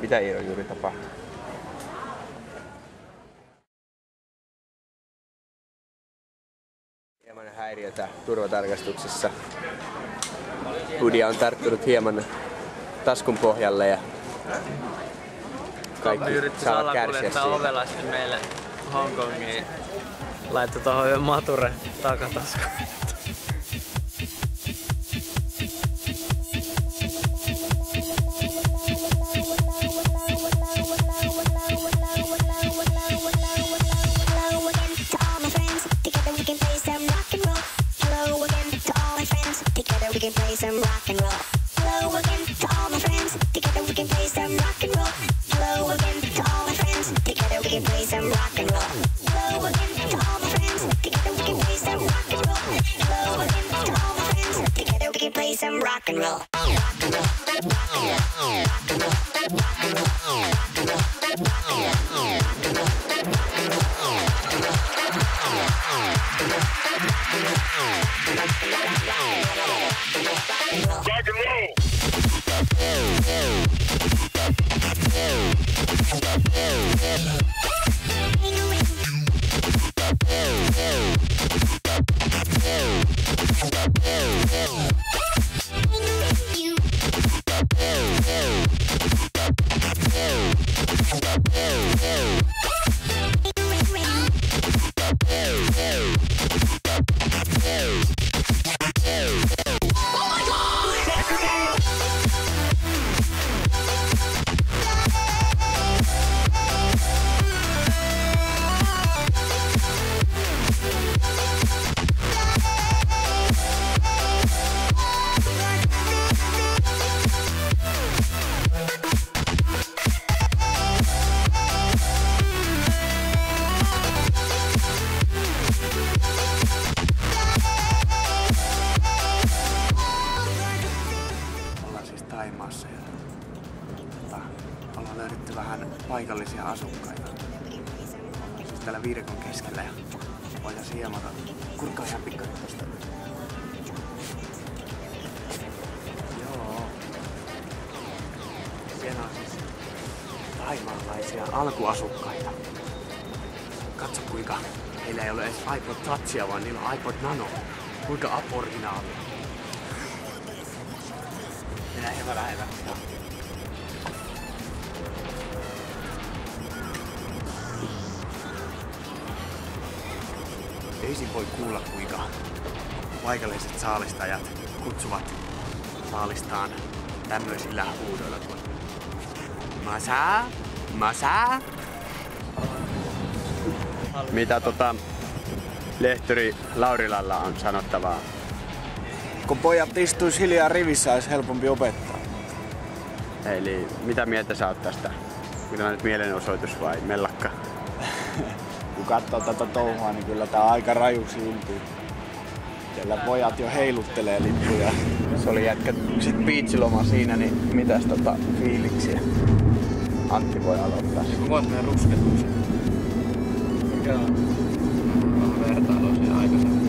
Mitä Iiro juuri tapahtui? Hieman häiriötä turvatarkastuksessa. Hudia on tarttunut hieman taskun pohjalle ja kaikki saavat kärsiä siitä. Ovelasti meille Hongkongiin. Laittoi tohon mature takataskuun. We can play some rock and roll. Hello again to all my friends. Together we can play some rock and roll. Hello again to all my friends. Together we can play some rock and roll. Hello again to all my friends. Together we can play some rock and roll. Hello again to all my friends. Together we can play some rock and roll. Rock and roll. Rock and roll. Rock and roll. Rock and roll. Rock and roll. Rock and roll. Thaimaassa ja ollaan löydetty vähän paikallisia asukkaita. Siis täällä Virkon keskellä ja voitaisiin hieman kurkkaa ihan pikkainen tosta. Joo. Siellä on siis thaimaalaisia alkuasukkaita. Katso kuinka heillä ei ole edes iPod Touchia, vaan niillä on iPod Nano. Kuinka aboriginaali. Mennään hieman lähellä. Ei voi kuulla kuinka paikalliset saalistajat kutsuvat saalistaan tämmöisillä huudoilla kuin Masa! Masa! Mitä lehtori Laurilalla on sanottavaa? Kun pojat istuis hiljaa rivissä, olisi helpompi opettaa. Eli mitä mieltä sä oot tästä? Onko tämä nyt mielenosoitus vai mellakka? Kun katsoo tätä touhua, niin kyllä tää aika raju silti. Siellä pojat jo heiluttelee lippuja. Se oli jätkä sit beachiloma siinä, niin mitäs fiiliksiä? Antti voi aloittaa. Kuvaat meidän rusketuksen. Mikä on vähän vertailua siinä aikaisemmin?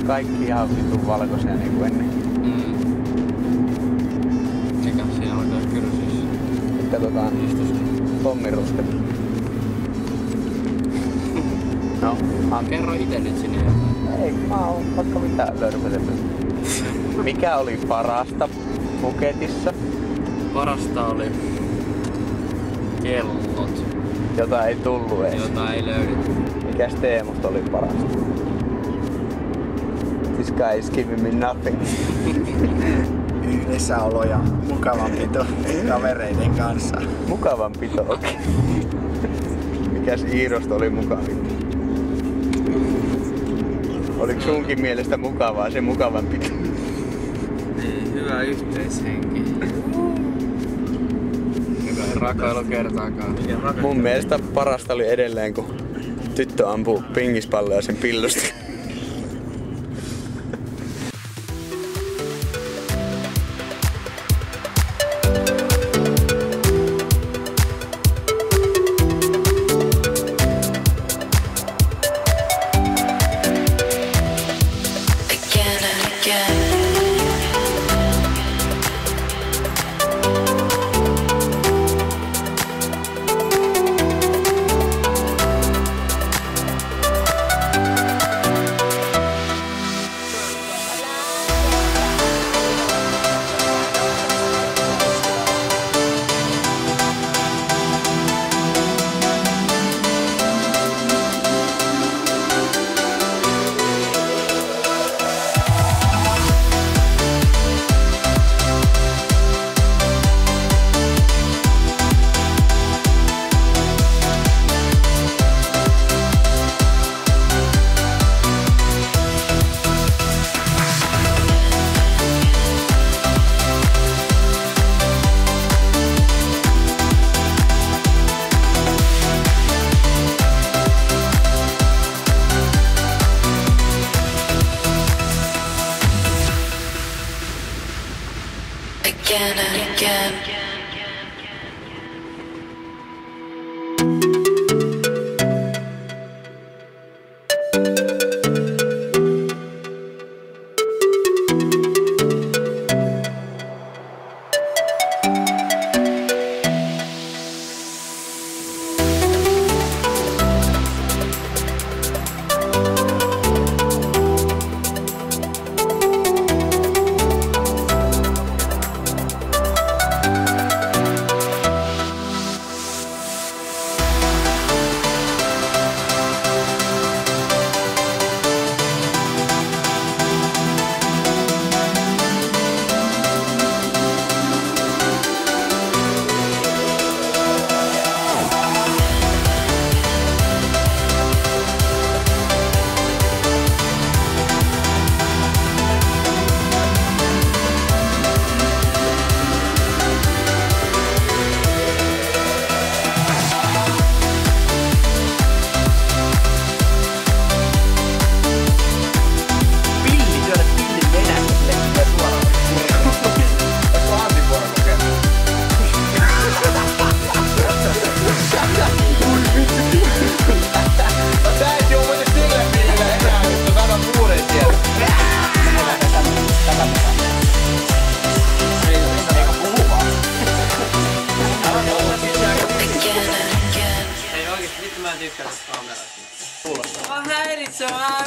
Kaikki ihan vitun valkoisia niin kuin ennen. Mikä siinä alkaa kyrsissä? Katsotaan Tommin rusketus. No, kerro ite nyt sinne jotain. Ei, mä oon vaikka mitään lörpötellyt. Mikä oli parasta Phuketissa? Parasta oli kellot. Jota ei tullu ees. Jota ei löydetty. Mikäs Teemusta oli parasta? This guy is giving me nothing. Yhdessäolo ja mukavanpito kavereiden kanssa. Mukavanpito, okei. Mikäs Iirosta oli mukavin? Oliko sunkin mielestä mukavaa se mukavanpito? Niin, hyvä yhteishenki. Hyvä rakailu kertaakaan. Mun mielestä parasta oli edelleen, kun tyttö ampuu pingispalloja sen pillusta. again and again. Mä tykkään kamerasta. Kuulostaa. Mä häiritsevää.